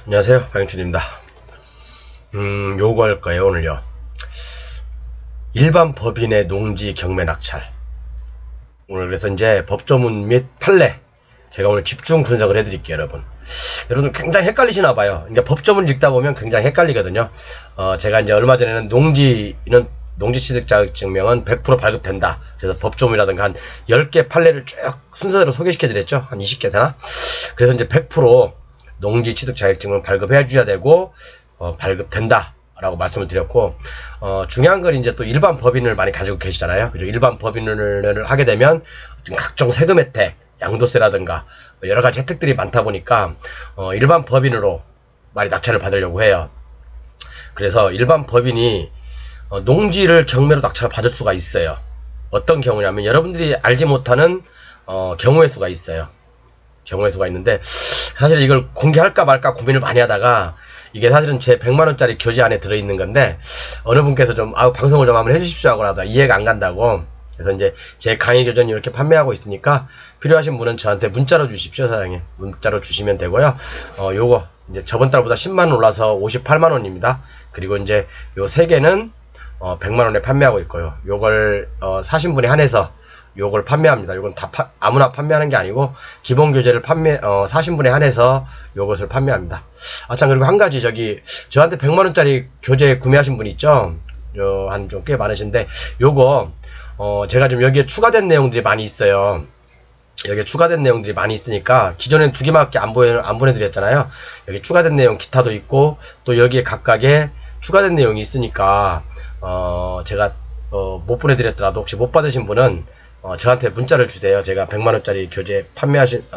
안녕하세요, 박영춘입니다. 요거 할 거예요, 오늘요. 일반 법인의 농지 경매 낙찰. 오늘 그래서 이제 법조문 및 판례 제가 오늘 집중 분석을 해드릴게요, 여러분. 여러분 굉장히 헷갈리시나 봐요. 이제 법조문 읽다 보면 굉장히 헷갈리거든요. 제가 이제 얼마 전에는 농지 취득 자격증명은 100% 발급된다. 그래서 법조문이라든가 한 10개 판례를 쭉 순서대로 소개시켜 드렸죠. 한 20개 되나? 그래서 이제 100% 농지 취득 자격증은 발급해 줘야 되고 발급된다 라고 말씀을 드렸고, 중요한 건 이제 또 일반 법인을 많이 가지고 계시잖아요. 그죠? 일반 법인을 하게 되면 지금 각종 세금 혜택, 양도세라든가 여러 가지 혜택들이 많다 보니까 일반 법인으로 많이 낙찰을 받으려고 해요. 그래서 일반 법인이 농지를 경매로 낙찰을 받을 수가 있어요. 어떤 경우냐면 여러분들이 알지 못하는 경우의 수가 있어요. 경우의 수가 있는데, 사실 이걸 공개할까 말까 고민을 많이 하다가, 이게 사실은 제 100만원짜리 교재 안에 들어있는 건데, 어느 분께서 좀 방송을 좀 한번 해주십시오 하고 나다 이해가 안 간다고. 그래서 이제 제 강의 교재는 이렇게 판매하고 있으니까 필요하신 분은 저한테 문자로 주십시오. 사장님, 문자로 주시면 되고요. 요거 이제 저번 달보다 10만원 올라서 58만원입니다 그리고 이제 요 3개는 100만원에 판매하고 있고요. 요걸 사신 분에 한해서 요걸 판매합니다. 요건 다 아무나 판매하는 게 아니고 기본 교재를 사신 분에 한해서 요것을 판매합니다. 참, 그리고 한 가지, 저한테 100만원짜리 교재 구매하신 분 있죠? 한 좀 꽤 많으신데, 요거 제가 좀 여기에 추가된 내용들이 많이 있어요. 여기에 추가된 내용들이 많이 있으니까, 기존엔 2개밖에 안 보내드렸잖아요. 여기 추가된 내용 기타도 있고, 또 여기에 각각의 추가된 내용이 있으니까 제가 못 보내드렸더라도 혹시 못 받으신 분은 저한테 문자를 주세요. 제가 100만원짜리 교재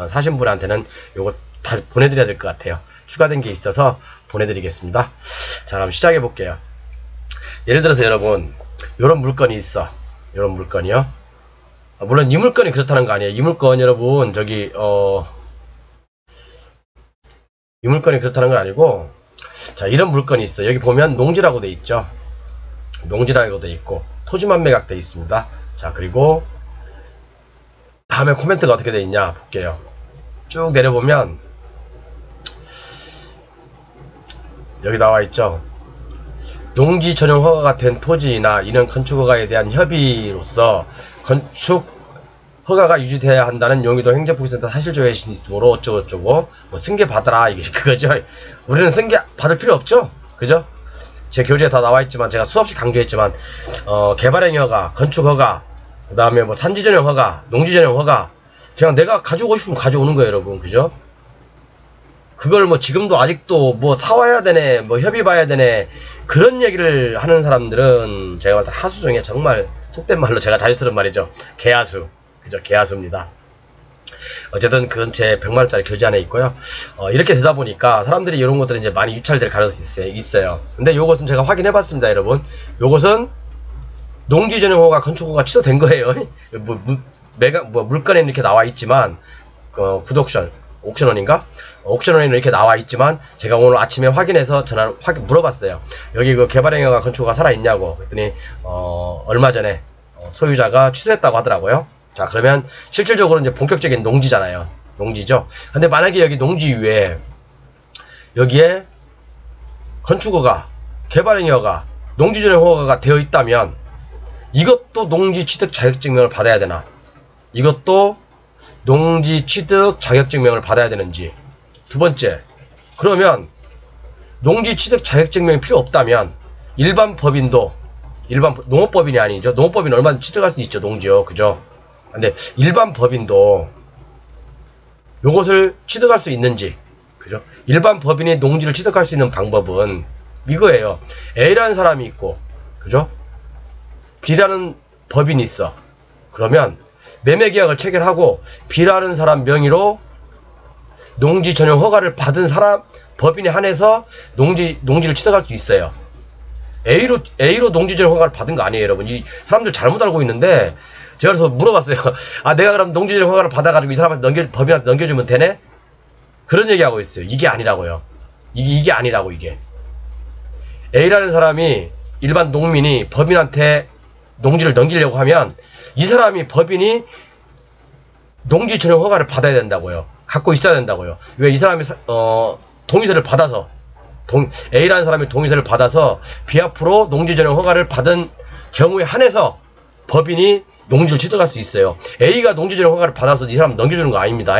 사신 분한테는 요거 다 보내드려야 될 것 같아요. 추가된 게 있어서 보내드리겠습니다. 자, 그럼 시작해 볼게요. 예를 들어서 여러분, 요런 물건이 있어. 요런 물건이요. 물론 이 물건이 그렇다는 거 아니에요. 이 물건 여러분, 이 물건이 그렇다는 건 아니고, 자, 이런 물건이 있어. 여기 보면 농지라고 돼 있죠. 농지라고 돼 있고, 토지만 매각 돼 있습니다. 자, 그리고 다음에 코멘트가 어떻게 돼 있냐 볼게요. 쭉 내려보면 여기 나와 있죠. 농지 전용 허가가 된 토지나 이런 건축 허가에 대한 협의로서 건축 허가가 유지돼야 한다는 용의도 행정복지센터 사실조회에 있으므로 어쩌고저쩌고 뭐 승계 받아라, 이게 그거죠. 우리는 승계 받을 필요 없죠. 그죠? 제 교재에 다 나와 있지만, 제가 수없이 강조했지만 개발행 허가, 건축 허가, 그 다음에 뭐 산지 전용 허가, 농지 전용 허가, 그냥 내가 가져오고 싶으면 가져오는 거예요, 여러분. 그죠? 그걸 뭐 지금도 아직도 뭐 사와야 되네, 뭐 협의 봐야 되네, 그런 얘기를 하는 사람들은 제가 봤을 때 하수 중에 정말, 속된 말로 제가 자주 쓰는 말이죠. 개하수. 그죠? 개하수입니다. 어쨌든 그건 제 100만원짜리 교재 안에 있고요. 이렇게 되다 보니까 사람들이 이런 것들은 이제 많이 유찰될 가능성이 있어요. 근데 요것은 제가 확인해 봤습니다, 여러분. 요것은 농지 전용 허가, 건축 허가 취소된 거예요. 물건에는 이렇게 나와 있지만, 옥션원인가? 옥션원에는 이렇게 나와 있지만, 제가 오늘 아침에 확인해서 물어봤어요. 여기 그 개발행 허가, 건축 허가 살아있냐고. 그랬더니, 얼마 전에 소유자가 취소했다고 하더라고요. 자, 그러면 실질적으로 이제 본격적인 농지잖아요. 농지죠. 근데 만약에 여기 농지 위에, 여기에 건축허가, 개발행위허가, 농지 전용 허가가 되어 있다면 이것도 농지 취득 자격증명을 받아야 되나? 이것도 농지 취득 자격증명을 받아야 되는지. 두 번째, 그러면 농지 취득 자격증명이 필요 없다면 일반 법인도, 농업법인이 아니죠. 농업법인 얼마든지 취득할 수 있죠, 농지요. 그죠? 근데 일반 법인도 요것을 취득할 수 있는지. 그죠? 일반 법인이 농지를 취득할 수 있는 방법은 이거예요. A라는 사람이 있고, 그죠? B라는 법인이 있어. 그러면 매매계약을 체결하고 B라는 사람 명의로 농지 전용 허가를 받은 사람, 법인에 한해서 농지를 취득할 수 있어요. A로 농지 전용 허가를 받은 거 아니에요, 여러분. 이 사람들 잘못 알고 있는데, 제가 그래서 물어봤어요. 내가 그럼 농지 전용 허가를 받아가지고 이 사람한테 법인한테 넘겨주면 되네? 그런 얘기하고 있어요. 이게 아니라고요. 이게 아니라고, 이게. A라는 사람이, 일반 농민이 법인한테 농지를 넘기려고 하면 이 사람이, 법인이 농지 전용 허가를 받아야 된다고요. 갖고 있어야 된다고요. 왜? 이 사람이 동의서를 받아서 A라는 사람이 동의서를 받아서 비합프로 농지 전용 허가를 받은 경우에 한해서 법인이 농지를 취득할 수 있어요. A가 농지 전용 허가를 받아서 이 사람 넘겨주는 거 아닙니다.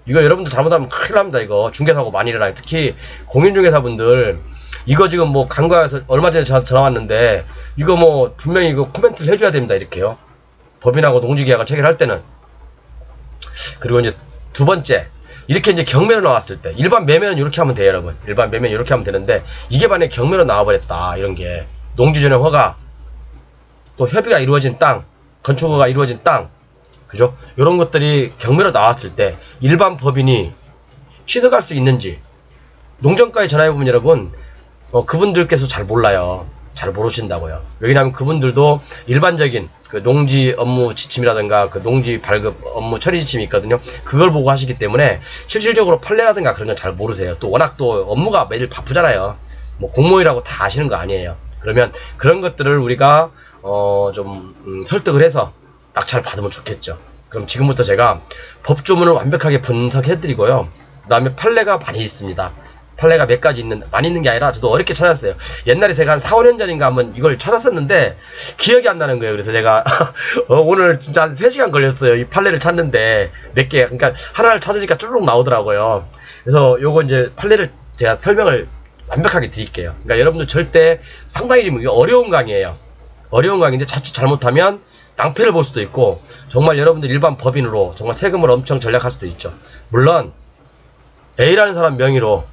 이거 여러분들 잘못하면 큰일 납니다. 이거 중개사고 많이 일어나요. 특히 공인중개사분들 이거 지금 뭐 간과해서 얼마 전에 전화 왔는데 이거 뭐 분명히 이거 코멘트를 해줘야 됩니다. 이렇게요. 법인하고 농지 계약을 체결할 때는. 그리고 이제 두 번째, 이렇게 이제 경매로 나왔을 때 일반 매매는 이렇게 하면 돼요, 여러분. 일반 매매는 이렇게 하면 되는데 이게 만약에 경매로 나와버렸다, 이런 게 농지 전용 허가, 또 협의가 이루어진 땅, 건축허가 이루어진 땅, 그죠? 이런 것들이 경매로 나왔을 때 일반 법인이 취득할 수 있는지 농정가에 전화해보면 여러분 그분들께서 잘 몰라요. 잘 모르신다고요. 왜냐하면 그분들도 일반적인 그 농지 업무 지침이라든가 그 농지 발급 업무 처리 지침이 있거든요. 그걸 보고 하시기 때문에 실질적으로 판례라든가 그런 건 잘 모르세요. 또 워낙 또 업무가 매일 바쁘잖아요. 뭐 공무원이라고 다 아시는 거 아니에요. 그러면 그런 것들을 우리가 좀 설득을 해서 낙찰 받으면 좋겠죠. 그럼 지금부터 제가 법조문을 완벽하게 분석해 드리고요. 그 다음에 판례가 많이 있습니다. 판례가 몇 가지 많이 있는 게 아니라 저도 어렵게 찾았어요. 옛날에 제가 한 4, 5년 전인가 한번 이걸 찾았었는데 기억이 안 나는 거예요. 그래서 제가 오늘 진짜 한 3시간 걸렸어요. 이 판례를 찾는데 몇 개, 그러니까 하나를 찾으니까 쭈룩 나오더라고요. 그래서 요거 이제 판례를 제가 설명을 완벽하게 드릴게요. 그러니까 여러분들 절대 상당히 지금 어려운 강의예요. 어려운 강의인데 자칫 잘못하면 낭패를 볼 수도 있고 정말 여러분들 일반 법인으로 정말 세금을 엄청 절약할 수도 있죠. 물론 A라는 사람 명의로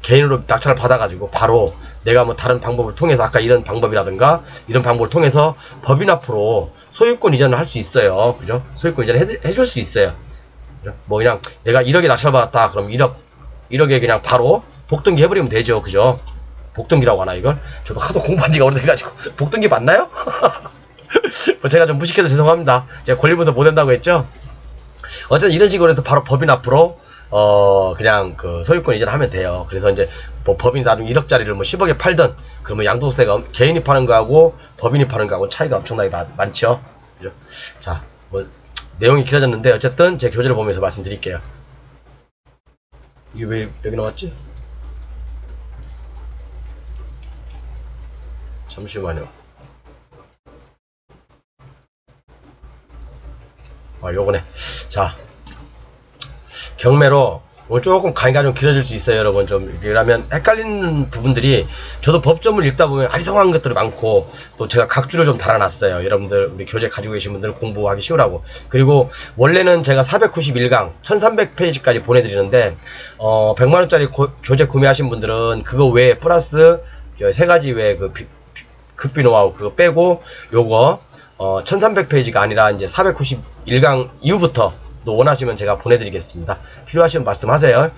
개인으로 낙찰을 받아가지고 바로 내가 뭐 다른 방법을 통해서 아까 이런 방법이라든가 이런 방법을 통해서 법인 앞으로 소유권 이전을 할 수 있어요. 그죠? 소유권 이전 해줄 수 있어요. 그죠? 뭐 그냥 내가 1억에 낙찰 받았다. 그럼 1억에 그냥 바로 복등기 해버리면 되죠. 그죠? 복등기라고 하나 이걸? 저도 하도 공부한 지가 오래돼가지고 복등기 맞나요? 제가 좀 무식해서 죄송합니다. 제가 권리분석 못한다고 했죠? 어쨌든 이런 식으로 해서 바로 법인 앞으로 그냥 그 소유권 이전하면 돼요. 그래서 이제 뭐 법인이 나중에 1억짜리를 뭐 10억에 팔든 그러면 양도세가 개인이 파는 거하고 법인이 파는 거하고 차이가 엄청나게 많죠. 그죠? 자, 뭐 내용이 길어졌는데 어쨌든 제 교재를 보면서 말씀드릴게요. 이게 왜 여기 나왔지? 잠시만요. 요거네. 자, 경매로 오늘 조금 강의가 좀 길어질 수 있어요, 여러분. 좀 이러면 헷갈리는 부분들이, 저도 법조문을 읽다 보면 아리송한 것들이 많고 또 제가 각주를 좀 달아놨어요. 여러분들 우리 교재 가지고 계신 분들 공부하기 쉬우라고. 그리고 원래는 제가 491강 1300페이지까지 보내드리는데 100만원짜리 교재 구매하신 분들은 그거 외에 플러스 3가지 외에 그 급비 노하우 그거 빼고 요거 1300페이지가 아니라 이제 491강 이후부터 또 원하시면 제가 보내드리겠습니다. 필요하시면 말씀하세요.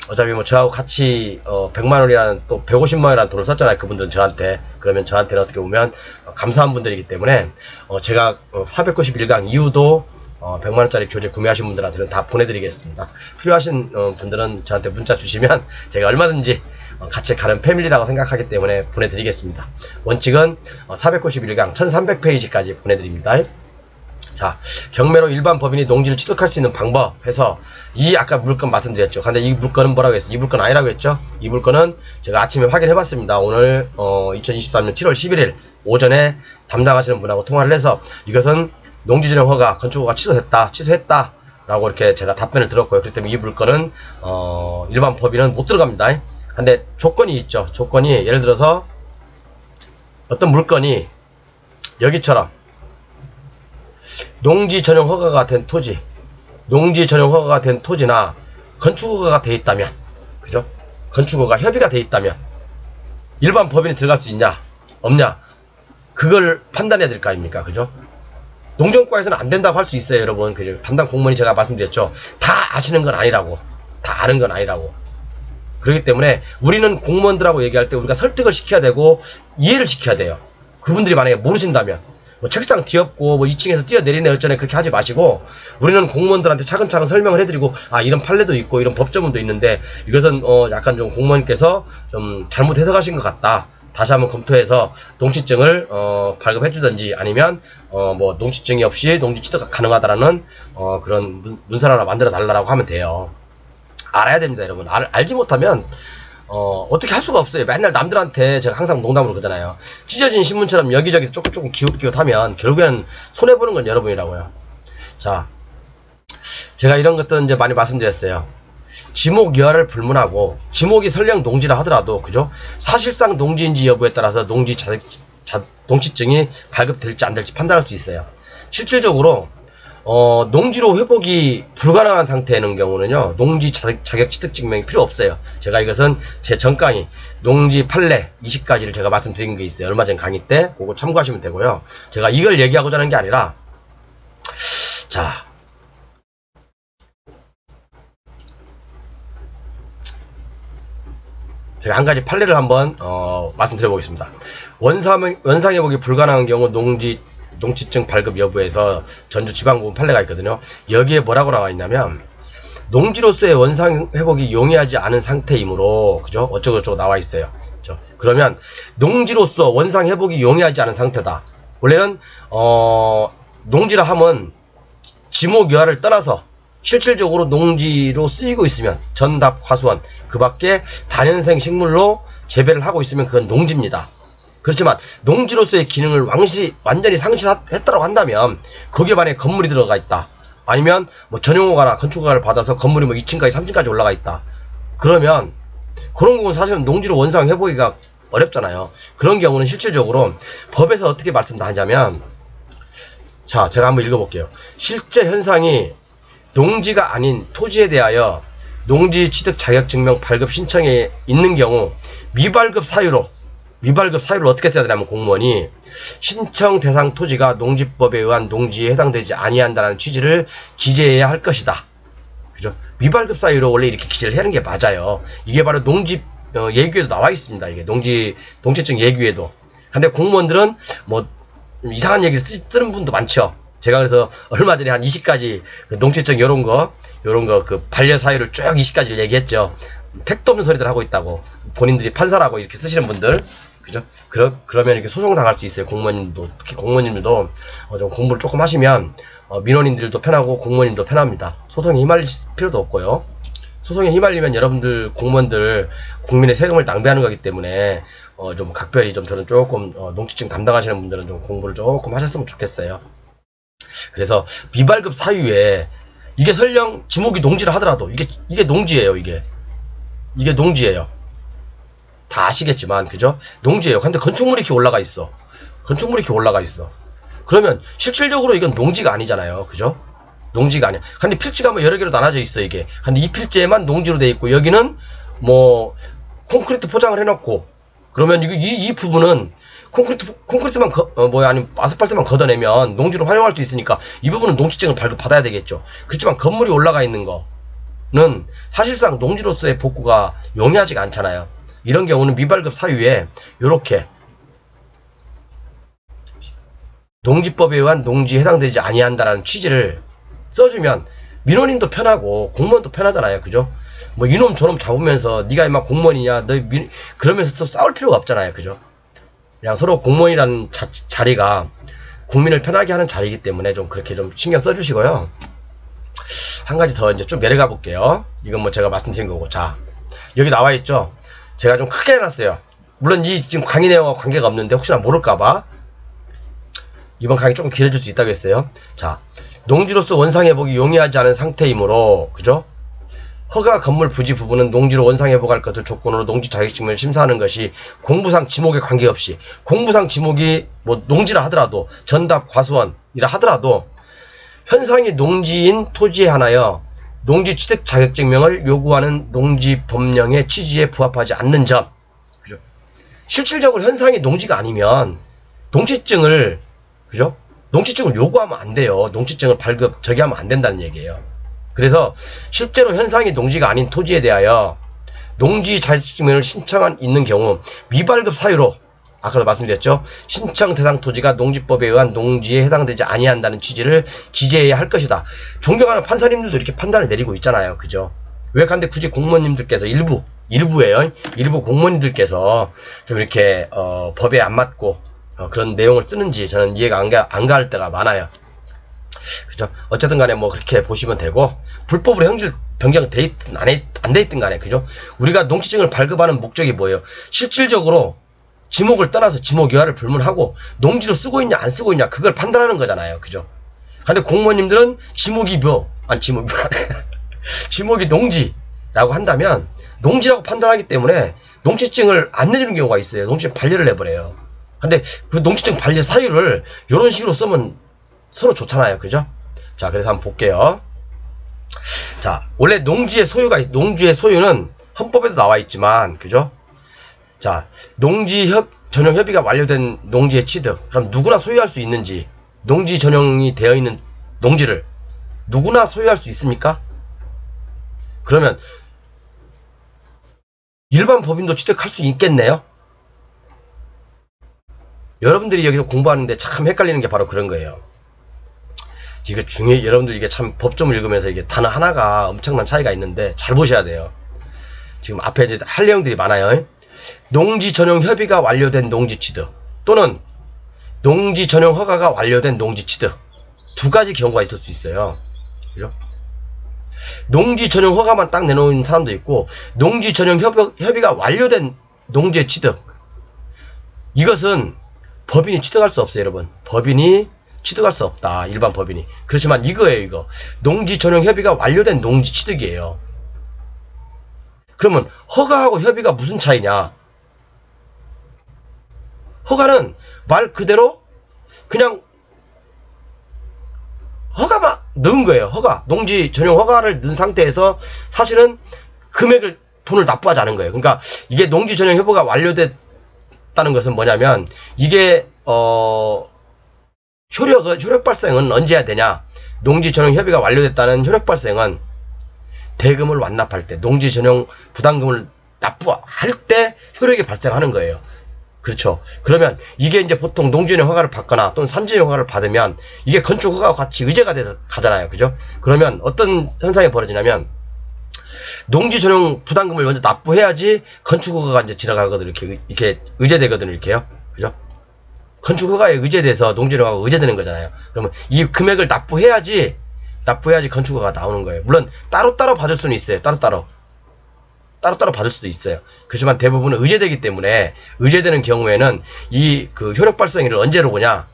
어차피 뭐 저하고 같이 100만원이라는 또 150만원이라는 돈을 썼잖아요. 그분들은 저한테. 그러면 저한테는 어떻게 보면 감사한 분들이기 때문에 제가 491강 이후도 100만원짜리 교재 구매하신 분들한테는 다 보내드리겠습니다. 필요하신 분들은 저한테 문자 주시면 제가 얼마든지 같이 가는 패밀리라고 생각하기 때문에 보내드리겠습니다. 원칙은 491강 1300페이지까지 보내드립니다. 자, 경매로 일반 법인이 농지를 취득할 수 있는 방법 해서 이 아까 물건 말씀드렸죠. 근데 이 물건은 뭐라고 했어요? 이 물건 아니라고 했죠? 이 물건은 제가 아침에 확인해 봤습니다. 오늘 2023년 7월 11일 오전에 담당하시는 분하고 통화를 해서 이것은 농지전용 허가, 건축허가 취소했다 라고 이렇게 제가 답변을 들었고요. 그렇기 때문에 이 물건은 일반 법인은 못 들어갑니다. 근데 조건이 있죠. 조건이 예를 들어서 어떤 물건이 여기처럼 농지 전용 허가가 된 토지, 농지 전용 허가가 된 토지나 건축허가가 돼 있다면, 그죠? 건축허가 협의가 돼 있다면 일반 법인이 들어갈 수 있냐 없냐 그걸 판단해야 될 거 아닙니까? 그죠? 농정과에서는 안 된다고 할 수 있어요, 여러분. 그죠? 담당 공무원이 제가 말씀드렸죠. 다 아시는 건 아니라고, 다 아는 건 아니라고. 그렇기 때문에 우리는 공무원들하고 얘기할 때 우리가 설득을 시켜야 되고 이해를 시켜야 돼요. 그분들이 만약에 모르신다면 뭐 책상 뒤엎고 뭐 2층에서 뛰어내리네 어쩌네 그렇게 하지 마시고, 우리는 공무원들한테 차근차근 설명을 해드리고, 아 이런 판례도 있고 이런 법조문도 있는데 이것은 약간 좀 공무원께서 좀 잘못 해석하신 것 같다, 다시 한번 검토해서 농지증을 발급해 주든지 아니면 뭐 농지증이 없이 농지 취득 가능하다라는 그런 문서를 하나 만들어 달라고 하면 돼요. 알아야 됩니다, 여러분. 알지 못하면 어떻게 할 수가 없어요. 맨날 남들한테 제가 항상 농담으로 그러잖아요. 찢어진 신문처럼 여기저기서 조금 기웃기웃하면 결국엔 손해보는 건 여러분이라고요. 자, 제가 이런 것들은 이제 많이 말씀드렸어요. 지목여하를 불문하고, 지목이 설령 농지라 하더라도, 그죠? 사실상 농지인지 여부에 따라서 농지증이 발급될지 안 될지 판단할 수 있어요. 실질적으로 농지로 회복이 불가능한 상태의 경우는요, 농지 자격 취득 증명이 필요 없어요. 제가 이것은 제 전 강의 농지 판례 20가지를 제가 말씀드린 게 있어요. 얼마 전 강의 때 그거 참고하시면 되고요. 제가 이걸 얘기하고자 하는 게 아니라, 자, 제가 한 가지 판례를 한번 말씀드려 보겠습니다. 원상회복이 불가능한 경우 농지증 발급 여부에서 전주지방법원 판례가 있거든요. 여기에 뭐라고 나와 있냐면, 농지로서의 원상회복이 용이하지 않은 상태이므로, 그죠? 어쩌고저쩌고 나와 있어요. 그죠? 그러면 농지로서 원상회복이 용이하지 않은 상태다. 원래는 농지라 하면 지목여하를 떠나서 실질적으로 농지로 쓰이고 있으면, 전답, 과수원, 그 밖에 다년생 식물로 재배를 하고 있으면 그건 농지입니다. 그렇지만 농지로서의 기능을 완전히 상실했다고 한다면, 거기에 만약에 건물이 들어가 있다, 아니면 뭐 전용허가나 건축허가를 받아서 건물이 뭐 2층까지 3층까지 올라가 있다, 그러면 그런 경우는 사실은 농지로 원상 회복이가 어렵잖아요. 그런 경우는 실질적으로 법에서 어떻게 말씀하냐면, 자, 제가 한번 읽어볼게요. 실제 현상이 농지가 아닌 토지에 대하여 농지 취득 자격증명 발급 신청에 있는 경우, 미발급 사유로 어떻게 써야 되냐면, 공무원이 신청 대상 토지가 농지법에 의한 농지에 해당되지 아니한다는 취지를 기재해야 할 것이다. 그죠? 미발급 사유로 원래 이렇게 기재를 하는 게 맞아요. 이게 바로 농지 예규에도 나와 있습니다. 이게 농지증 예규에도. 근데 공무원들은 뭐 이상한 얘기 쓰는 분도 많죠. 제가 그래서 얼마 전에 한 20가지 그 농지증 요런 거 그 반려 사유를 쭉 20가지를 얘기했죠. 택도 없는 소리들 하고 있다고, 본인들이 판사라고 이렇게 쓰시는 분들, 그죠? 그러면 이렇게 소송 당할 수 있어요. 공무원님도, 특히 공무원님들도 좀 공부를 조금 하시면 민원인들도 편하고 공무원님도 편합니다. 소송에 휘말릴 필요도 없고요. 소송에 휘말리면 여러분들 공무원들 국민의 세금을 낭비하는 거기 때문에 좀 각별히 좀 저는 조금 농지증 담당하시는 분들은 좀 공부를 조금 하셨으면 좋겠어요. 그래서 미발급 사유에, 이게 설령 지목이 농지라 하더라도 이게 농지예요. 이게 농지예요. 다 아시겠지만, 그죠? 농지예요. 근데 건축물이 이렇게 올라가 있어. 그러면 실질적으로 이건 농지가 아니잖아요. 그죠? 농지가 아니야. 근데 필지가 뭐 여러 개로 나눠져 있어, 이게. 근데 이 필지에만 농지로 돼 있고, 여기는 뭐 콘크리트 포장을 해놓고, 그러면 이 부분은 콘크리트만 아니면 아스팔트만 걷어내면 농지로 활용할 수 있으니까 이 부분은 농지증을 발급받아야 되겠죠. 그렇지만 건물이 올라가 있는 거는 사실상 농지로서의 복구가 용이하지가 않잖아요. 이런 경우는 미발급 사유에 요렇게 농지법에 의한 농지에 해당되지 아니한다라는 취지를 써주면 민원인도 편하고 공무원도 편하잖아요. 그죠? 뭐 이놈 저놈 잡으면서 네가 임마 공무원이냐 그러면서 또 싸울 필요가 없잖아요. 그죠? 그냥 서로 공무원이라는 자리가 국민을 편하게 하는 자리이기 때문에 좀 그렇게 좀 신경 써주시고요. 한 가지 더 이제 쭉 내려가 볼게요. 이건 뭐 제가 말씀드린 거고. 자, 여기 나와 있죠? 제가 좀 크게 해놨어요. 물론 이 지금 강의 내용과 관계가 없는데 혹시나 모를까봐 이번 강의 조금 길어질 수 있다고 했어요. 자, 농지로서 원상회복이 용이하지 않은 상태이므로, 그죠? 허가 건물 부지 부분은 농지로 원상회복할 것을 조건으로 농지 자격증명을 심사하는 것이 공부상 지목에 관계없이, 공부상 지목이 뭐 농지라 하더라도, 전답, 과수원이라 하더라도 현상이 농지인 토지에 한하여 농지 취득 자격증명을 요구하는 농지법령의 취지에 부합하지 않는 점. 그죠? 실질적으로 현상이 농지가 아니면 농지증을, 그죠? 농지증을 요구하면 안 돼요. 농지증을 저기하면 안 된다는 얘기예요. 그래서 실제로 현상이 농지가 아닌 토지에 대하여 농지 자격증명을 신청한 있는 경우 미발급 사유로, 아까도 말씀드렸죠, 신청 대상 토지가 농지법에 의한 농지에 해당되지 아니한다는 취지를 기재해야 할 것이다. 존경하는 판사님들도 이렇게 판단을 내리고 있잖아요. 그죠? 왜 근데 굳이 공무원님들께서 일부 공무원님들께서 좀 이렇게 법에 안 맞고 그런 내용을 쓰는지 저는 이해가 안 갈 때가 많아요. 그죠? 어쨌든 간에 뭐 그렇게 보시면 되고, 불법으로 변경돼 있든 안 돼 있든 간에, 그죠? 우리가 농지증을 발급하는 목적이 뭐예요? 실질적으로 지목을 떠나서 지목이하를 불문하고 농지로 쓰고 있냐 안 쓰고 있냐 그걸 판단하는 거잖아요, 그죠? 근데 공무원님들은 지목이 지목이 농지라고 한다면 농지라고 판단하기 때문에 농지증을 안 내주는 경우가 있어요. 농지증 반려를 내버려요. 근데 그 농지증 반려 사유를 이런 식으로 쓰면 서로 좋잖아요, 그죠? 자, 그래서 한번 볼게요. 자, 원래 농지의 소유는 헌법에도 나와 있지만, 그죠? 자, 전용 협의가 완료된 농지의 취득. 그럼 누구나 소유할 수 있는지, 농지 전용이 되어 있는 농지를 누구나 소유할 수 있습니까? 그러면 일반 법인도 취득할 수 있겠네요? 여러분들이 여기서 공부하는데 참 헷갈리는 게 바로 그런 거예요. 이게 여러분들 이게 참 법조문 읽으면서 이게 단어 하나가 엄청난 차이가 있는데 잘 보셔야 돼요. 지금 앞에 이제 할 내용들이 많아요. 농지 전용 협의가 완료된 농지 취득 또는 농지 전용 허가가 완료된 농지 취득 두 가지 경우가 있을 수 있어요. 그죠? 농지 전용 허가만 딱 내놓은 사람도 있고 농지 전용 협의가 완료된 농지의 취득 이것은 법인이 취득할 수 없어요, 여러분. 법인이 취득할 수 없다, 일반 법인이. 그렇지만 이거예요, 이거. 농지 전용 협의가 완료된 농지 취득이에요. 그러면 허가하고 협의가 무슨 차이냐? 허가는 말 그대로 그냥 허가만 넣은 거예요. 허가. 농지 전용 허가를 넣은 상태에서 사실은 돈을 납부하지 않은 거예요. 그러니까 이게 농지 전용 협의가 완료됐다는 것은 뭐냐면 이게 효력 발생은 언제 해야 되냐? 농지 전용 협의가 완료됐다는 효력 발생은 대금을 완납할 때, 농지 전용 부담금을 납부할 때 효력이 발생하는 거예요. 그렇죠. 그러면 이게 이제 보통 농지 전용 허가를 받거나 또는 산지 전용 허가를 받으면 이게 건축 허가와 같이 의제가 돼서 가잖아요. 그죠? 그러면 어떤 현상이 벌어지냐면 농지 전용 부담금을 먼저 납부해야지 건축 허가가 이제 지나가거든요. 이렇게 의제되거든요. 이렇게요. 그죠? 건축 허가에 의제돼서 농지 전용 허가가 의제되는 거잖아요. 그러면 이 금액을 납부해야지 건축 허가가 나오는 거예요. 물론 따로따로 받을 수는 있어요. 따로따로 받을 수도 있어요. 그렇지만 대부분은 의제되기 때문에 의제되는 경우에는 이 그 효력 발생일을 언제로 보냐?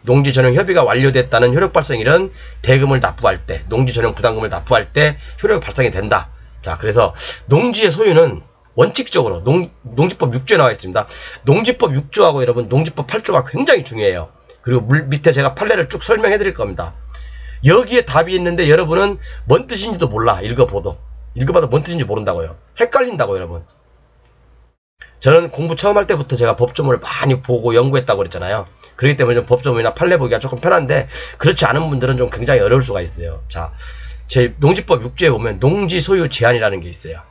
농지 전용 협의가 완료됐다는 효력 발생일은 대금을 납부할 때, 농지 전용 부담금을 납부할 때 효력이 발생이 된다. 자, 그래서 농지의 소유는 원칙적으로 농지법 6조에 나와 있습니다. 농지법 6조하고 여러분 농지법 8조가 굉장히 중요해요. 그리고 밑에 제가 판례를 쭉 설명해 드릴 겁니다. 여기에 답이 있는데 여러분은 뭔 뜻인지도 몰라. 읽어봐도 뭔 뜻인지 모른다고요. 헷갈린다고 여러분. 저는 공부 처음 할 때부터 제가 법조문을 많이 보고 연구했다고 그랬잖아요. 그렇기 때문에 좀 법조문이나 판례 보기가 조금 편한데 그렇지 않은 분들은 좀 굉장히 어려울 수가 있어요. 자, 제 농지법 6조에 보면 농지 소유 제한이라는 게 있어요.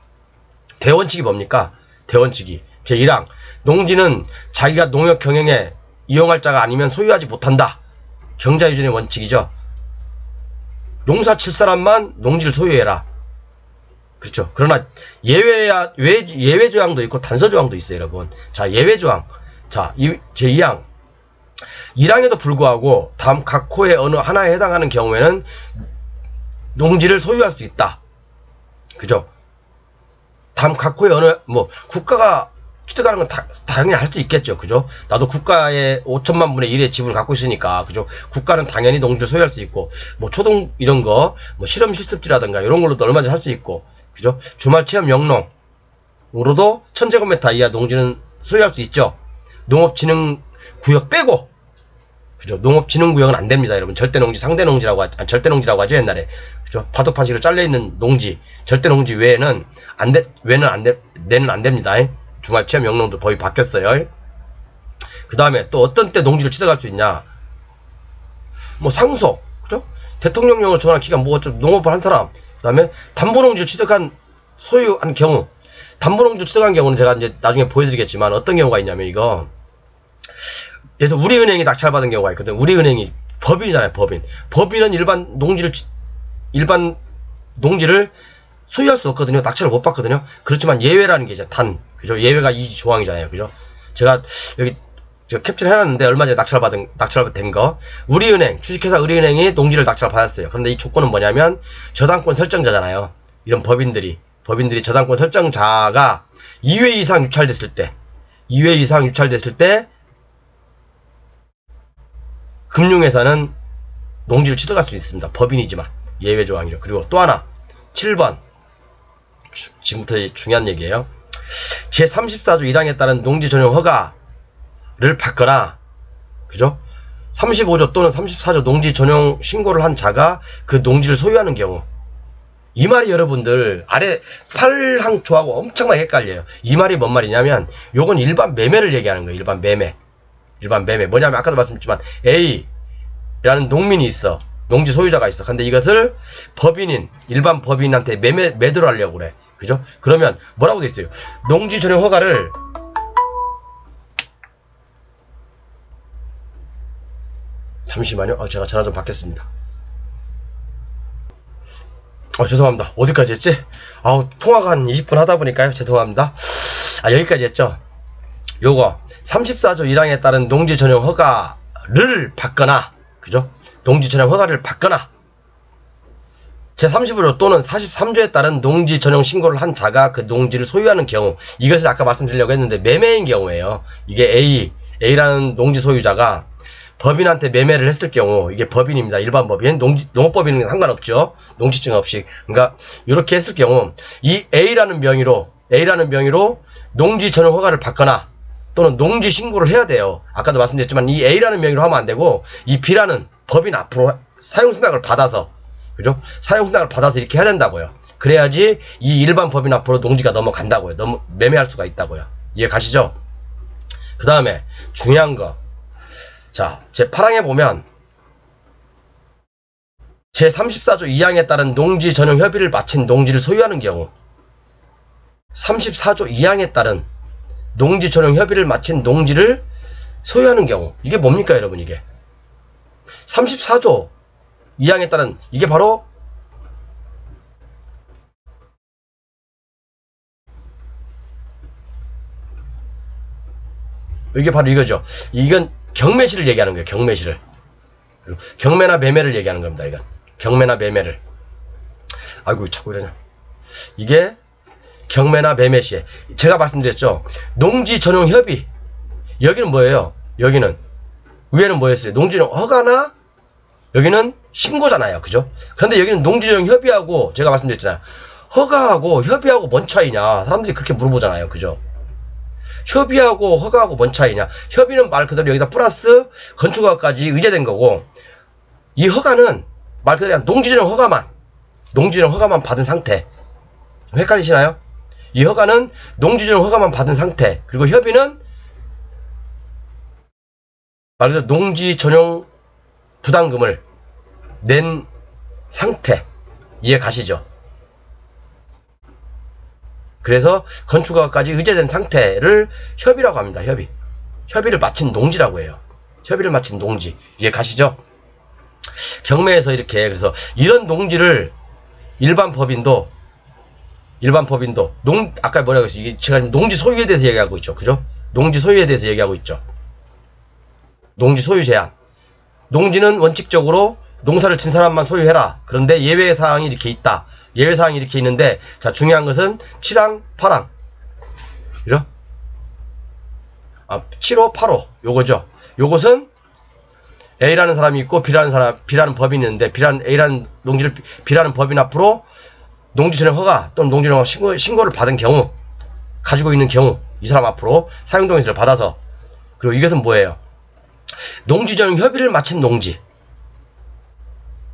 대원칙이 뭡니까? 대원칙이 제1항 농지는 자기가 농역 경영에 이용할 자가 아니면 소유하지 못한다. 경자유전의 원칙이죠. 농사 칠 사람만 농지를 소유해라. 그렇죠. 그러나 예외 조항도 있고 단서 조항도 있어요, 여러분. 자, 예외 조항. 자, 제2항. 1항에도 불구하고 다음 각 호의 어느 하나에 해당하는 경우에는 농지를 소유할 수 있다. 그죠? 다음 각 호의 어느 국가가 취득하는 건 당연히 할 수 있겠죠. 그죠? 나도 국가의 5천만 분의 1의 지분을 갖고 있으니까, 그죠? 국가는 당연히 농지를 소유할 수 있고, 초동, 이런 거, 실험 실습지라든가, 이런 걸로도 얼마든지 할 수 있고, 그죠? 주말 체험 영농으로도 1000제곱미터 이하 농지는 소유할 수 있죠. 농업진흥구역 빼고, 그죠? 농업진흥구역은 안 됩니다, 여러분. 절대농지, 상대농지라고, 절대농지라고 하죠, 옛날에. 그죠? 바둑판식으로 잘려있는 농지, 절대농지 외에는 내는 안 됩니다. 주말 체험 영농도 거의 바뀌었어요. 그 다음에 또 어떤 때 농지를 취득할 수 있냐? 상속, 그죠? 대통령령을 정한 기간, 좀 농업을 한 사람, 그 다음에 담보농지를 소유한 경우, 담보농지를 취득한 경우는 제가 이제 나중에 보여드리겠지만 어떤 경우가 있냐면 이거, 그래서 우리은행이 낙찰받은 경우가 있거든. 우리은행이 법인이잖아요, 법인. 법인은 일반 농지를 소유할 수 없거든요. 낙찰을 못 받거든요. 그렇지만 예외라는 게 이제 그죠? 예외가 이 조항이잖아요. 그죠? 제가 여기 캡처를 해놨는데 얼마 전에 낙찰된 거. 우리은행, 주식회사 우리은행이 농지를 낙찰받았어요. 그런데 이 조건은 뭐냐면 저당권 설정자잖아요. 이런 법인들이 저당권 설정자가 2회 이상 유찰됐을 때 금융회사는 농지를 취득할 수 있습니다. 법인이지만 예외 조항이죠. 그리고 또 하나 7번 지금부터 중요한 얘기예요. 제34조 1항에 따른 농지 전용 허가를 받거나 그죠? 35조 또는 34조 농지 전용 신고를 한 자가 그 농지를 소유하는 경우, 이 말이 여러분들 아래 8항조하고 엄청나게 헷갈려요. 이 말이 뭔 말이냐면 요건 일반 매매를 얘기하는 거예요. 일반 매매 뭐냐면 아까도 말씀드렸지만 A라는 농민이 있어. 농지 소유자가 있어. 근데 이것을 일반 법인한테 매도를 하려고 그래. 그죠? 그러면 뭐라고 돼 있어요? 농지 전용 허가를 잠시만요. 제가 전화 좀 받겠습니다. 죄송합니다. 어디까지 했지? 통화가 한 20분 하다 보니까요. 죄송합니다. 여기까지 했죠. 요거 34조 1항에 따른 농지 전용 허가를 받거나, 그죠? 농지 전용 허가를 받거나 제35조 또는 43조에 따른 농지 전용 신고를 한 자가 그 농지를 소유하는 경우, 이것을 아까 말씀드리려고 했는데 매매인 경우에요. 이게 A라는 농지 소유자가 법인한테 매매를 했을 경우, 이게 법인입니다. 일반 법인, 농업법인은 상관없죠. 농지증 없이. 그러니까 이렇게 했을 경우 이 A라는 명의로 농지 전용 허가를 받거나 또는 농지 신고를 해야 돼요. 아까도 말씀드렸지만 이 A라는 명의로 하면 안 되고, 이 B라는 법인 앞으로 사용승낙을 받아서, 그죠? 사용승낙을 받아서 이렇게 해야 된다고요. 그래야지 이 일반 법인 앞으로 농지가 넘어간다고요. 매매할 수가 있다고요. 이해 가시죠? 그 다음에 중요한 거, 자, 제8항에 보면 제34조 2항에 따른 농지 전용 협의를 마친 농지를 소유하는 경우, 34조 2항에 따른 농지 전용 협의를 마친 농지를 소유하는 경우, 이게 뭡니까 여러분? 이게 34조 2항에 따른, 이게 바로 이거죠. 이건 경매시를 얘기하는 거예요. 경매시를. 그리고 경매나 매매를 얘기하는 겁니다. 이건 경매나 매매를. 아이고 자꾸 이러냐. 이게 경매나 매매 시에 제가 말씀드렸죠. 농지 전용 협의. 여기는 뭐예요? 여기는 위에는 뭐였어요? 농지 전용 허가나 여기는 신고잖아요. 그죠? 그런데 여기는 농지 전용 협의하고, 제가 말씀드렸잖아요. 허가하고 협의하고 뭔 차이냐. 사람들이 그렇게 물어보잖아요. 그죠? 협의하고 허가하고 뭔 차이냐. 협의는 말 그대로 여기다 플러스 건축허가까지 의제된 거고, 이 허가는 말 그대로 농지 전용 허가만 받은 상태. 좀 헷갈리시나요? 이 허가는 농지 전용 허가만 받은 상태. 그리고 협의는 말 그대로 농지 전용 부담금을 낸 상태. 이해 가시죠? 그래서 건축허가까지 의제된 상태를 협의라고 합니다. 협의를 마친 농지라고 해요. 협의를 마친 농지. 이해 가시죠? 경매에서 이렇게, 그래서 이런 농지를 일반 법인도 아까 뭐라고 했어요? 이게 제가 농지 소유에 대해서 얘기하고 있죠. 그죠? 농지 소유에 대해서 얘기하고 있죠. 농지 소유 제한. 농지는 원칙적으로 농사를 진 사람만 소유해라. 그런데 예외사항이 이렇게 있다. 예외사항이 이렇게 있는데, 자, 중요한 것은 7항, 8항. 그죠? 7호, 8호. 요거죠. 요것은 A라는 사람이 있고, B라는 법인이 있는데, B라는 법인 앞으로 농지 전용 허가 또는 농지 전용 신고를 받은 경우, 가지고 있는 경우, 이 사람 앞으로 사용동의서를 받아서, 그리고 이것은 뭐예요? 농지 전용 협의를 마친 농지.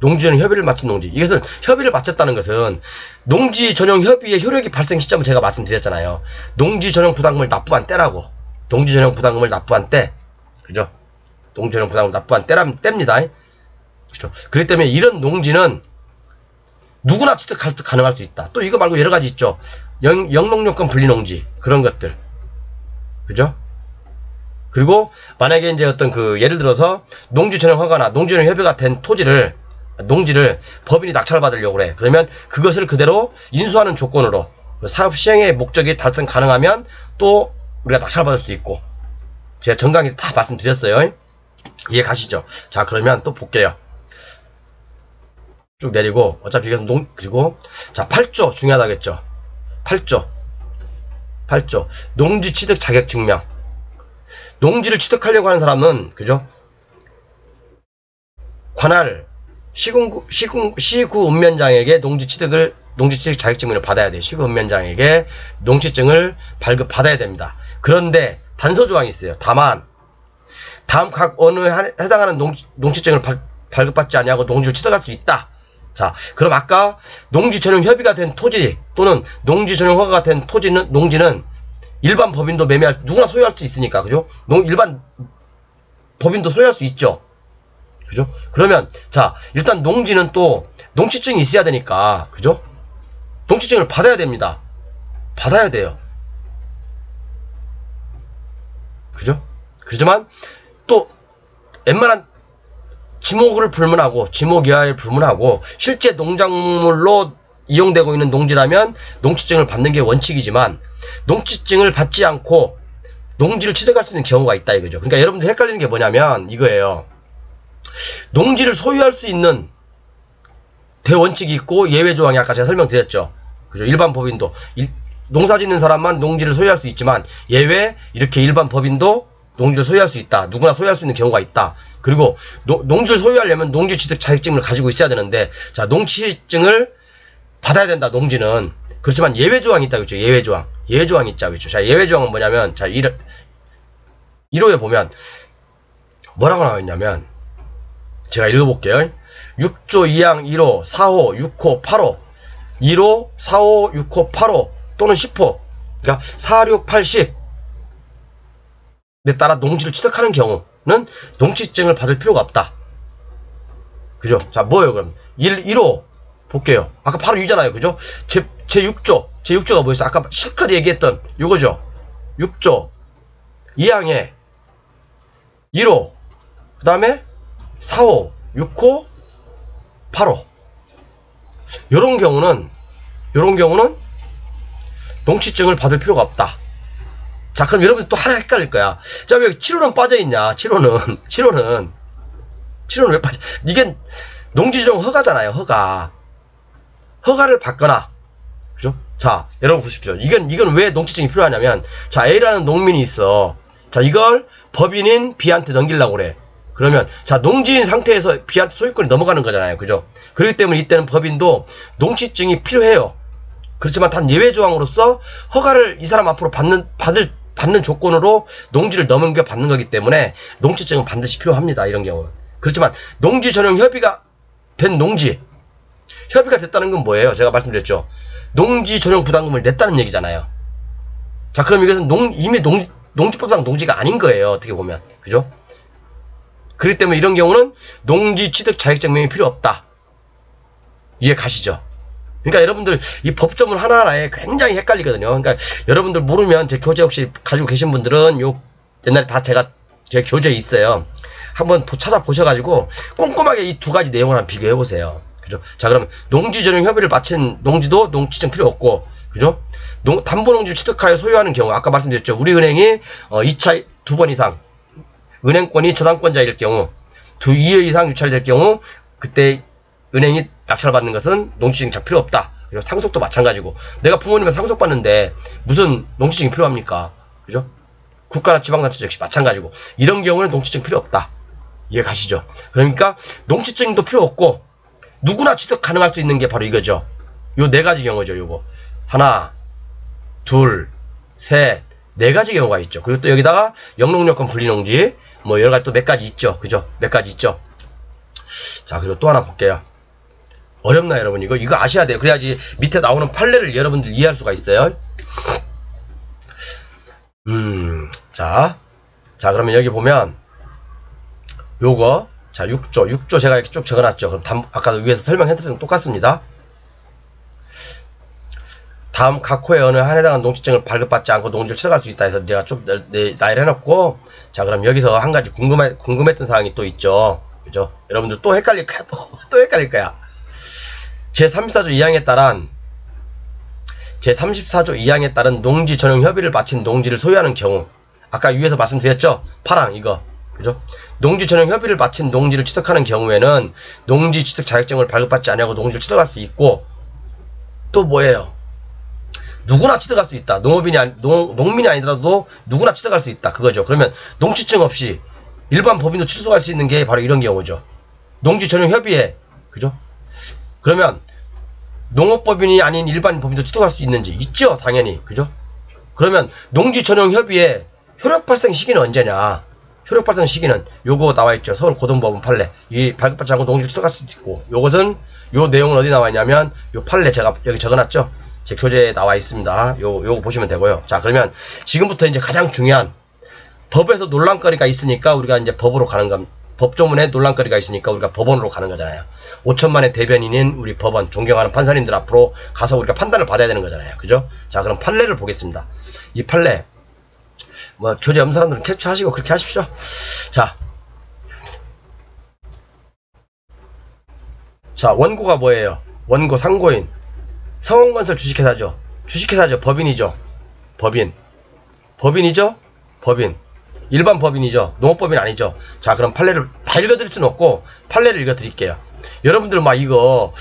이것은 협의를 마쳤다는 것은 농지 전용 협의의 효력이 발생 시점을 제가 말씀드렸잖아요. 농지 전용 부담금을 납부한 때라고. 농지 전용 부담금을 납부한 때. 그죠? 농지 전용 부담금을 납부한 때입니다. 그죠? 그렇기 때문에 이런 농지는 누구나 취득 가능할 수 있다. 또 이거 말고 여러 가지 있죠. 영농요건 분리농지. 그런 것들. 그죠? 그리고 만약에 이제 어떤 예를 들어서 농지 전용 허가나 농지 전용 협의가 된 농지를 법인이 낙찰받으려고 그래. 그러면 그것을 그대로 인수하는 조건으로 사업 시행의 목적이 달성 가능하면 또 우리가 낙찰받을 수도 있고, 제가 정강히 다 말씀드렸어요. 이해 가시죠? 자, 그러면 또 볼게요. 쭉 내리고 어차피 이것은 그리고 자 8조 중요하다겠죠. 8조 농지 취득 자격 증명. 농지를 취득하려고 하는 사람은 그죠? 관할 시구 읍면장에게 농지 취득 자격 증명을 받아야 돼요. 시구 읍면장에게 농지증을 발급받아야 됩니다. 그런데 단서 조항이 있어요. 다만 각 어느 해당하는 농지증을 발급받지 아니하고 농지를 취득할 수 있다. 자, 그럼 아까 농지 전용 협의가 된 토지 또는 농지 전용 허가가 된 농지는 일반 법인도 누구나 소유할 수 있으니까, 그죠? 일반 법인도 소유할 수 있죠. 그죠? 그러면, 자, 일단 농지는 또 농지증이 있어야 되니까, 그죠? 농지증을 받아야 됩니다. 받아야 돼요. 그죠? 그렇지만, 또, 웬만한 지목을 불문하고, 지목 이하를 불문하고, 실제 농작물로 이용되고 있는 농지라면 농지증을 받는 게 원칙이지만, 농지증을 받지 않고 농지를 취득할 수 있는 경우가 있다 이거죠. 그러니까 여러분들 헷갈리는 게 뭐냐면 이거예요. 농지를 소유할 수 있는 대원칙이 있고 예외 조항이 아까 제가 설명드렸죠. 그죠? 일반 법인도 농사 짓는 사람만 농지를 소유할 수 있지만 예외 이렇게 일반 법인도 농지를 소유할 수 있다. 누구나 소유할 수 있는 경우가 있다. 그리고 농지를 소유하려면 농지 취득 자격증을 가지고 있어야 되는데 자 농지증을 받아야 된다. 농지는 그렇지만 예외 조항이 있다 그렇죠. 예외 조항이 있죠. 그렇죠. 자 예외 조항은 뭐냐면 자 1호에 보면 뭐라고 나와 있냐면 제가 읽어볼게요. 6조 2항 1호 4호 6호 8호 1호 4호 6호 8호 또는 10호 그러니까 4, 6, 8, 10에 따라 농지를 취득하는 경우는 농지증을 받을 필요가 없다. 그죠? 자 뭐예요 그럼 1호 볼게요. 아까 바로 이잖아요. 그죠? 제 6조가 뭐였어? 아까 실컷 얘기했던 요거죠. 6조 2항에 1호 그 다음에 4호 6호 8호 요런 경우는 농지증을 받을 필요가 없다. 자 그럼 여러분 또 하나 헷갈릴 거야. 자 왜 7호는 빠져있냐. 7호는 왜 빠져. 이게 농지정 허가잖아요. 허가를 받거나 그죠? 자 여러분 보십시오. 이건 왜 농지증이 필요하냐면 자 A라는 농민이 있어. 자 이걸 법인인 B한테 넘기려고 그래. 그러면 자 농지인 상태에서 B한테 소유권이 넘어가는 거잖아요. 그죠? 그렇기 때문에 이때는 법인도 농지증이 필요해요. 그렇지만 단 예외 조항으로서 허가를 이 사람 앞으로 받는 조건으로 농지를 넘겨 받는 거기 때문에 농지증은 반드시 필요합니다. 이런 경우는. 그렇지만 농지 전용 협의가 된 협의가 됐다는 건 뭐예요? 제가 말씀드렸죠. 농지 전용 부담금을 냈다는 얘기잖아요. 자, 그럼 이것은 이미 농지법상 농지가 아닌 거예요. 어떻게 보면. 그죠? 그렇기 때문에 이런 경우는 농지 취득 자격증명이 필요 없다. 이해 가시죠? 그러니까 여러분들 이 법조문 하나하나에 굉장히 헷갈리거든요. 그러니까 여러분들 모르면 제 교재 혹시 가지고 계신 분들은 옛날에 다 제 교재에 있어요. 한번 찾아보셔가지고 꼼꼼하게 이 두 가지 내용을 한번 비교해보세요. 그죠? 자, 그럼 농지 전용 협의를 마친 농지도 농지증 필요 없고, 그죠? 담보농지를 취득하여 소유하는 경우, 아까 말씀드렸죠. 우리은행이 2차 2번 이상, 은행권이 저당권자일 경우, 2회 이상 유찰될 경우, 그때 은행이 낙찰받는 것은 농지증 필요 없다. 그리고 상속도 마찬가지고, 내가 부모님한테 상속받는데 무슨 농지증이 필요합니까? 그죠? 국가나 지방자치 역시 마찬가지고, 이런 경우는 농지증 필요 없다. 이해 가시죠? 그러니까 농지증도 필요 없고, 누구나 취득 가능할 수 있는 게 바로 이거죠. 요 네 가지 경우죠. 요거 하나, 둘, 셋, 네 가지 경우가 있죠. 그리고 또 여기다가 영농요건 분리농지 뭐 여러 가지 또 몇 가지 있죠. 그죠? 몇 가지 있죠. 자, 그리고 또 하나 볼게요. 어렵나 여러분? 이거 아셔야 돼요. 그래야지 밑에 나오는 판례를 여러분들 이해할 수가 있어요. 자 그러면 여기 보면 요거 자 6조 제가 이렇게 쭉 적어놨죠. 그럼 아까 위에서 설명해드린 거 똑같습니다. 다음 각 호에 어느 한 해당한 농지증을 발급받지 않고 농지를 취득할 수 있다 해서 내가 쭉 나열해 놓고 자 그럼 여기서 한 가지 궁금했던 사항이 또 있죠. 그죠? 여러분들 또 헷갈릴 거야. 또 헷갈릴 거야. 제34조 2항에 따른 농지 전용 협의를 마친 농지를 소유하는 경우 아까 위에서 말씀드렸죠. 파랑 이거 그죠? 농지 전용 협의를 마친 농지를 취득하는 경우에는 농지 취득 자격증을 발급받지 않고 농지를 취득할 수 있고, 또 뭐예요? 누구나 취득할 수 있다. 농민이 아니더라도 누구나 취득할 수 있다. 그거죠. 그러면 농취증 없이 일반 법인도 취득할 수 있는 게 바로 이런 경우죠. 농지 전용 협의회. 그죠? 그러면 농업법인이 아닌 일반 법인도 취득할 수 있는지 있죠. 당연히. 그죠? 그러면 농지 전용 협의회 효력 발생 시기는 언제냐? 효력 발생 시기는 요거 나와있죠. 서울고등법원 판례. 이 발급받지 않고 농지를 취득할 수 있고, 요것은 요 내용은 어디 나와있냐면 요 판례 제가 여기 적어놨죠. 제 교재에 나와 있습니다. 요거 보시면 되고요. 자, 그러면 지금부터 이제 가장 중요한, 법에서 논란거리가 있으니까 우리가 이제 법으로 가는 겁니다. 법조문에 논란거리가 있으니까 우리가 법원으로 가는 거잖아요. 5천만의 대변인인 우리 법원, 존경하는 판사님들 앞으로 가서 우리가 판단을 받아야 되는 거잖아요. 그죠? 자, 그럼 판례를 보겠습니다. 이 판례, 뭐 교재 없는 사람들은 캡처하시고 그렇게 하십시오. 자, 원고가 뭐예요? 원고 상고인 성원건설 주식회사죠. 주식회사죠. 법인이죠. 법인이죠. 법인. 일반 법인이죠. 농업법인 아니죠. 자, 그럼 판례를 다 읽어드릴 수는 없고 판례를 읽어드릴게요. 여러분들 막 이거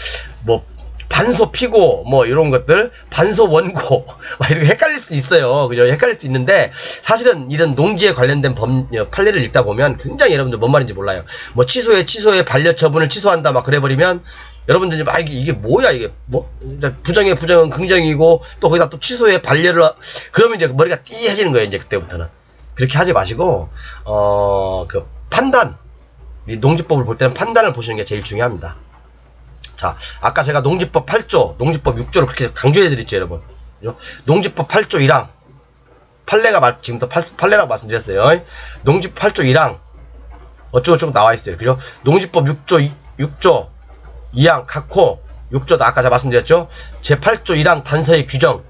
뭐 반소 피고 뭐 이런 것들, 반소 원고 막 이렇게 헷갈릴 수 있어요. 그죠? 헷갈릴 수 있는데 사실은 이런 농지에 관련된 판례를 읽다 보면 굉장히 여러분들 뭔 말인지 몰라요. 뭐 취소에 반려처분을 취소한다 막 그래버리면 여러분들이 막 이게 뭐야, 이게 뭐 부정의 부정은 긍정이고 또 거기다 또 취소에 반려를, 그러면 이제 머리가 띠해지는 거예요. 이제 그때부터는 그렇게 하지 마시고 그 판단, 이 농지법을 볼 때는 판단을 보시는 게 제일 중요합니다. 자, 아까 제가 농지법 8조, 농지법 6조를 그렇게 강조해 드렸죠, 여러분. 농지법 8조 1항. 판례가 지금부터 판례라고 말씀드렸어요. 농지법 8조 1항. 어쩌고저쩌고 나와 있어요. 그죠? 농지법 6조 2항 각호 6조도 아까 제가 말씀드렸죠. 제8조 1항 단서의 규정.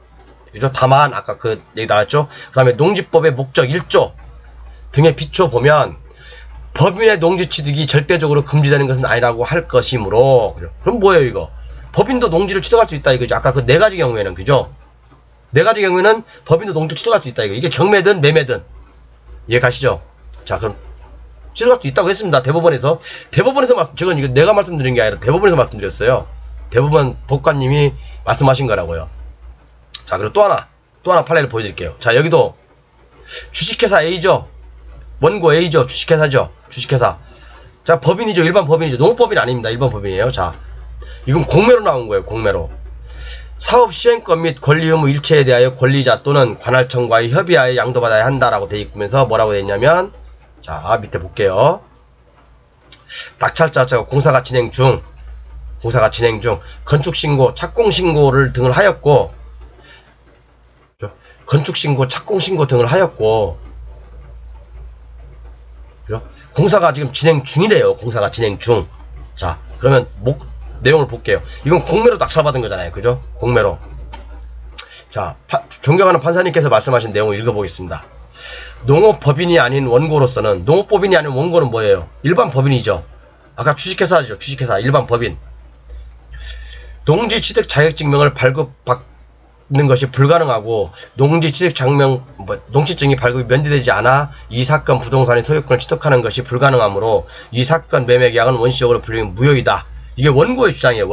그죠? 다만 아까 그 얘기 나왔죠. 그 다음에 농지법의 목적 1조 등에 비춰 보면 법인의 농지 취득이 절대적으로 금지되는 것은 아니라고 할 것이므로. 그죠? 그럼 뭐예요 이거? 법인도 농지를 취득할 수 있다 이거죠. 아까 그 네 가지 경우에는. 그죠? 네 가지 경우에는 법인도 농지를 취득할 수 있다 이거. 이게 경매든 매매든. 이해 가시죠? 자, 그럼 취득할 수 있다고 했습니다. 대법원에서 지금 이거 내가 말씀드린 게 아니라 대법원에서 말씀드렸어요. 대법원 법관님이 말씀하신 거라고요. 자, 그리고 또 하나 판례를 보여드릴게요. 자, 여기도 주식회사 A죠. 원고 A죠. 주식회사죠. 주식회사. 자, 법인이죠. 일반 법인이죠. 농업법인 아닙니다. 일반 법인이에요. 자, 이건 공매로 나온 거예요. 공매로. 사업 시행권 및 권리 의무 일체에 대하여 권리자 또는 관할청과의 협의하에 양도받아야 한다라고 돼 있으면서 뭐라고 돼 있냐면, 자, 밑에 볼게요. 낙찰자가 공사가 진행 중 건축신고, 착공신고를 등을 하였고, 건축신고, 착공신고 등을 하였고, 공사가 지금 진행 중이래요. 공사가 진행 중. 자, 그러면 내용을 볼게요. 이건 공매로 낙찰받은 거잖아요. 그죠? 공매로. 자, 존경하는 판사님께서 말씀하신 내용을 읽어보겠습니다. 농업법인이 아닌 원고로서는, 농업법인이 아닌 원고는 뭐예요? 일반 법인이죠. 아까 주식회사죠. 주식회사, 일반 법인. 농지취득 자격증명을 발급받는 것이 불가능하고 농지취득 농지증이 발급이 면제되지 않아 이 사건 부동산의 소유권을 취득하는 것이 불가능하므로 이 사건 매매계약은 원시적으로 불리면 무효이다. 이게 원고의 주장이에요.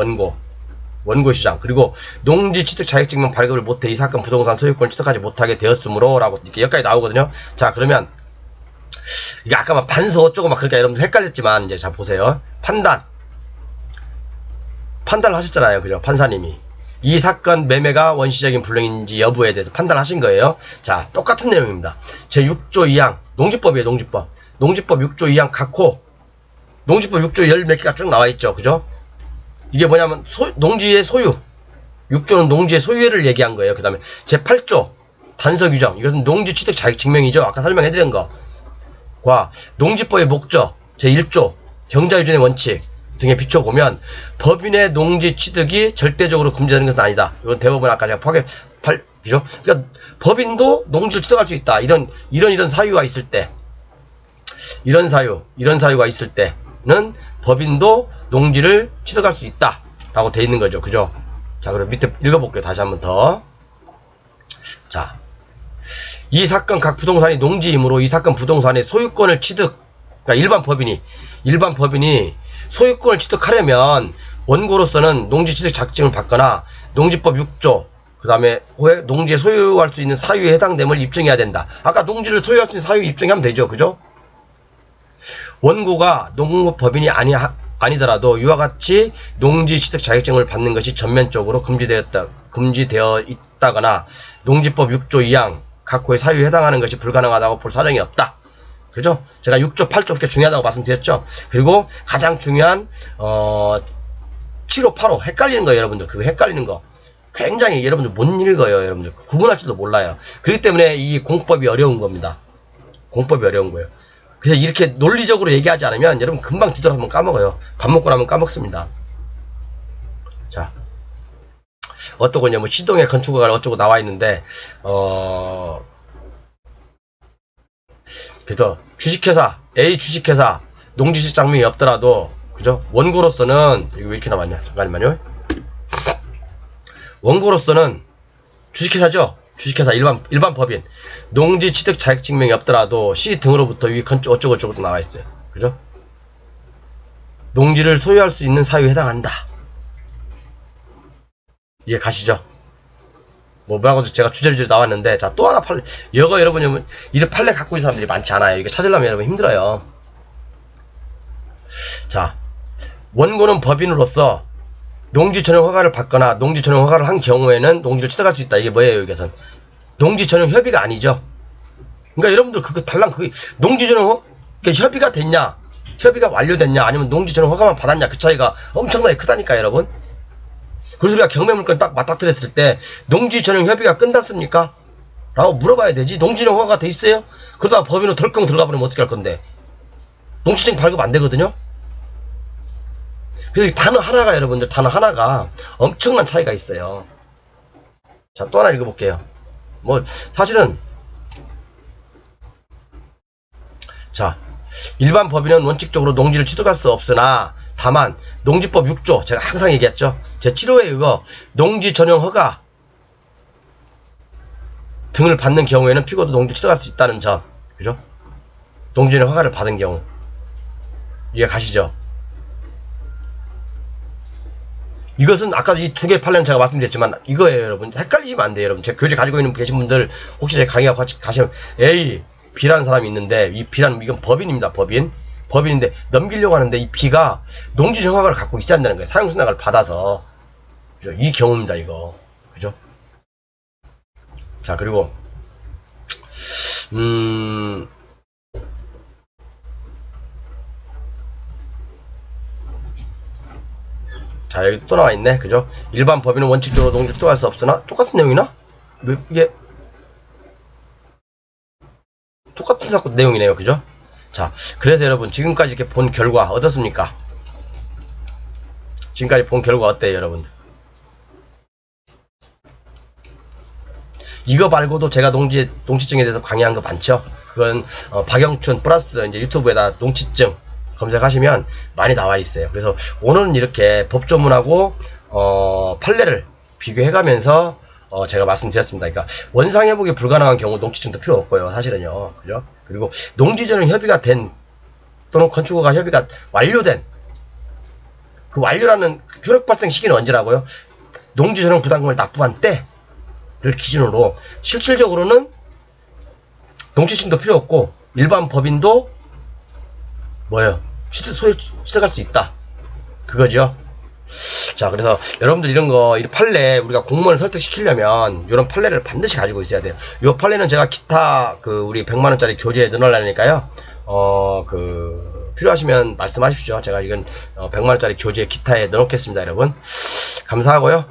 원고의 주장. 그리고 농지취득 자격증명 발급을 못해 이 사건 부동산 소유권을 취득하지 못하게 되었으므로 라고 이렇게 여기까지 나오거든요. 자, 그러면 이게 아까 막 반서 어쩌고 막 그러니까 여러분들 헷갈렸지만, 이제 자 보세요. 판단을 하셨잖아요. 그죠? 판사님이 이 사건 매매가 원시적인 불능인지 여부에 대해서 판단하신 거예요. 자, 똑같은 내용입니다. 제 6조 2항 농지법이에요. 농지법 6조 2항 각호, 농지법 6조 열 몇 개가 쭉 나와 있죠. 그죠? 이게 뭐냐면 농지의 소유, 6조는 농지의 소유를 얘기한 거예요. 그 다음에 제8조 단서 규정, 이것은 농지 취득 자격 증명이죠. 아까 설명해드린 거과 농지법의 목적 제1조 경자유전의 원칙 등에 비춰보면 법인의 농지 취득이 절대적으로 금지되는 것은 아니다. 이건 대법원 아까 제가 그죠? 그러니까 법인도 농지를 취득할 수 있다. 이런 사유가 있을 때, 이런 사유가 있을 때는 법인도 농지를 취득할 수 있다 라고 돼 있는 거죠. 그죠? 자, 그럼 밑에 읽어볼게요. 다시 한번 더. 자, 이 사건 각 부동산이 농지이므로 이 사건 부동산의 소유권을 취득 그러니까 일반 법인이 소유권을 취득하려면 원고로서는 농지취득 자격증을 받거나 농지법 6조 그 다음에 농지에 소유할 수 있는 사유에 해당됨을 입증해야 된다. 아까 농지를 소유할 수 있는 사유 입증하면 되죠. 그죠? 원고가 농업법인이 아니더라도 이와 같이 농지취득 자격증을 받는 것이 전면적으로 금지되어 있다거나 농지법 6조 2항 각호의 사유에 해당하는 것이 불가능하다고 볼 사정이 없다. 그죠? 제가 6조 8조 그렇게 중요하다고 말씀드렸죠. 그리고 가장 중요한 7호 8호 헷갈리는 거예요. 여러분들 그거 헷갈리는 거 굉장히 여러분들 못 읽어요. 여러분들 구분할지도 몰라요. 그렇기 때문에 이 공법이 어려운 겁니다. 공법이 어려운 거예요. 그래서 이렇게 논리적으로 얘기하지 않으면 여러분 금방 뒤돌아서면 까먹어요. 밥 먹고 나면 까먹습니다. 자, 어떠거냐, 뭐 시동의 건축허가 어쩌고 나와 있는데 그래서 주식회사 A 주식회사 농지취득 장면이 없더라도 그죠? 원고로서는 이거 왜 이렇게 나왔냐? 잠깐만요. 원고로서는 주식회사죠. 주식회사 일반 법인 농지취득 자격증명이 없더라도 시 등으로부터 위 건축 어쩌고저쩌고 나와 있어요. 그죠? 농지를 소유할 수 있는 사유에 해당한다. 이해 가시죠? 뭐라고 제가 주저리주저 나왔는데 자 또 하나 판례 이거 여러분 이런 판례 갖고 있는 사람들이 많지 않아요. 이게 찾으려면 여러분 힘들어요. 자 원고는 법인으로서 농지 전용 허가를 받거나 농지 전용 허가를 한 경우에는 농지를 취득할 수 있다. 이게 뭐예요? 여기서는 농지 전용 협의가 아니죠. 그러니까 여러분들 그거 달랑 그게 농지 전용 협의가 됐냐 협의가 완료됐냐 아니면 농지 전용 허가만 받았냐 그 차이가 엄청나게 크다니까 여러분. 그래서 우리가 경매물건 딱 맞닥뜨렸을 때 농지 전용 협의가 끝났습니까? 라고 물어봐야 되지. 농지 전용 허가가 돼 있어요? 그러다가 법인으로 덜컹 들어가 버리면 어떻게 할 건데. 농지증 발급 안 되거든요. 그래서 단어 하나가 여러분들 단어 하나가 엄청난 차이가 있어요. 자 또 하나 읽어볼게요. 뭐 사실은 자 일반 법인은 원칙적으로 농지를 취득할 수 없으나 다만 농지법 6조 제가 항상 얘기했죠. 제7호에 의거 농지 전용 허가 등을 받는 경우에는 피고도 농지를 취득할 수 있다는 점. 그죠? 농지 전용 허가를 받은 경우 이해 가시죠? 이것은 아까 이 두 개 판례는 제가 말씀드렸지만 이거예요. 여러분 헷갈리시면 안 돼요. 여러분 제 교재 가지고 있는 계신 분들 혹시 제 강의하고 같이 가시면 A B라는 사람이 있는데 이 B라는 이건 법인입니다. 법인인데 넘기려고 하는데 이 B가 농지 전용 허가를 갖고 있지 않다는 거예요. 사용수납을 받아서. 그죠? 이 경우입니다. 이거 그죠? 자 그리고 자 여기 또 나와있네. 그죠? 일반 법인은 원칙적으로 농지를 취득할 수 없으나 똑같은 내용이나? 왜 이게 똑같은 사건 내용이네요. 그죠? 자 그래서 여러분 지금까지 이렇게 본 결과 어떻습니까? 지금까지 본 결과 어때요 여러분들? 이거 말고도 제가 농지증에 대해서 강의한 거 많죠? 그건 박영춘 플러스 이제 유튜브에다 농지증 검색하시면 많이 나와 있어요. 그래서 오늘은 이렇게 법조문하고 판례를 비교해가면서 제가 말씀드렸습니다. 그러니까 원상회복이 불가능한 경우 농지증도 필요 없고요. 사실은요. 그죠? 그리고 농지전용 협의가 된 또는 건축허가 협의가 완료된 그 완료라는 효력 발생 시기는 언제라고요? 농지전용 부담금을 납부한 때를 기준으로 실질적으로는 농지증도 필요 없고 일반 법인도 뭐예요? 취득할 수 있다. 그거죠. 자, 그래서 여러분들 이런 판례 우리가 공무원을 설득시키려면 이런 판례를 반드시 가지고 있어야 돼요. 이 판례는 제가 기타 우리 100만원짜리 교재에 넣어놓으니까요. 필요하시면 말씀하십시오. 제가 이건 100만원짜리 교재 기타에 넣어놓겠습니다, 여러분. 감사하고요.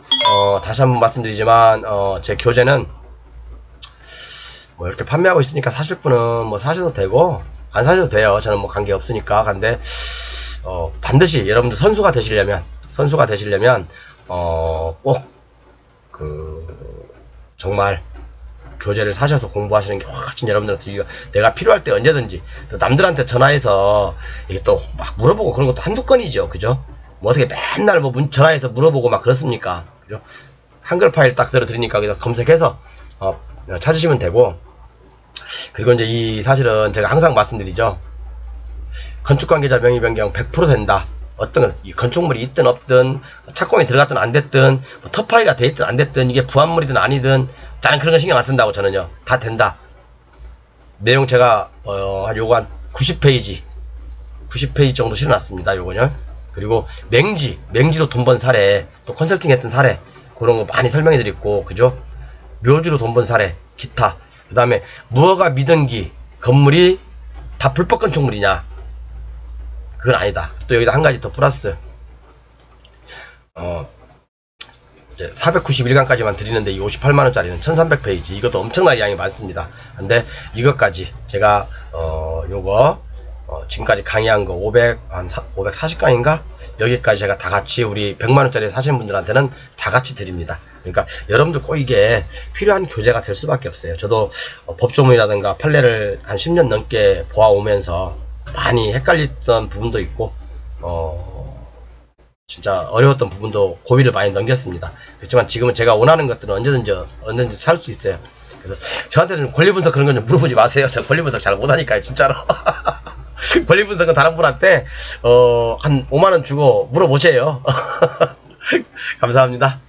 다시 한번 말씀드리지만 제 교재는 뭐 이렇게 판매하고 있으니까 사실 분은 뭐 사셔도 되고 안 사셔도 돼요. 저는 뭐 관계 없으니까. 근데 반드시 여러분들 선수가 되시려면 꼭 정말 교재를 사셔서 공부하시는 게 훨씬 여러분들한테 내가 필요할 때 언제든지 또 남들한테 전화해서 이게 또 막 물어보고 그런 것도 한두 건이죠. 그죠? 뭐 어떻게 맨날 뭐 전화해서 물어보고 막 그렇습니까? 그죠? 한글 파일 딱 들어드리니까 그냥 검색해서 찾으시면 되고. 그리고 이제 사실은 제가 항상 말씀드리죠. 건축 관계자 명의 변경 100% 된다. 어떤 이 건축물이 있든 없든 착공이 들어갔든 안 됐든 뭐 터파이가 돼 있든 안 됐든 이게 부합물이든 아니든 나는 그런 거 신경 안 쓴다고. 저는요 다 된다. 내용 제가 요거 한 90페이지 정도 실어놨습니다. 요거요. 그리고 맹지로 돈 번 사례, 또 컨설팅 했던 사례, 그런 거 많이 설명해 드렸고, 그죠? 묘지로 돈 번 사례, 기타. 그 다음에 무허가 미등기 건물이 다 불법 건축물이냐? 그건 아니다. 또 여기다 한 가지 더 플러스. 이제 491강까지만 드리는데 이 58만원짜리는 1300페이지. 이것도 엄청나게 양이 많습니다. 근데 이것까지 제가 요거 지금까지 강의한 거 540강인가? 여기까지 제가 다 같이 우리 100만원짜리 사시는 분들한테는 다 같이 드립니다. 그러니까 여러분들 꼭 이게 필요한 교재가 될 수밖에 없어요. 저도 법조문이라든가 판례를 한 10년 넘게 보아오면서 많이 헷갈렸던 부분도 있고 진짜 어려웠던 부분도 고비를 많이 넘겼습니다. 그렇지만 지금은 제가 원하는 것들은 언제든지 살 수 있어요. 그래서 저한테는 권리 분석 그런 건 좀 물어보지 마세요. 저 권리 분석 잘 못하니까요, 진짜로. 권리 분석은 다른 분한테 한 5만원 주고 물어보세요. 감사합니다.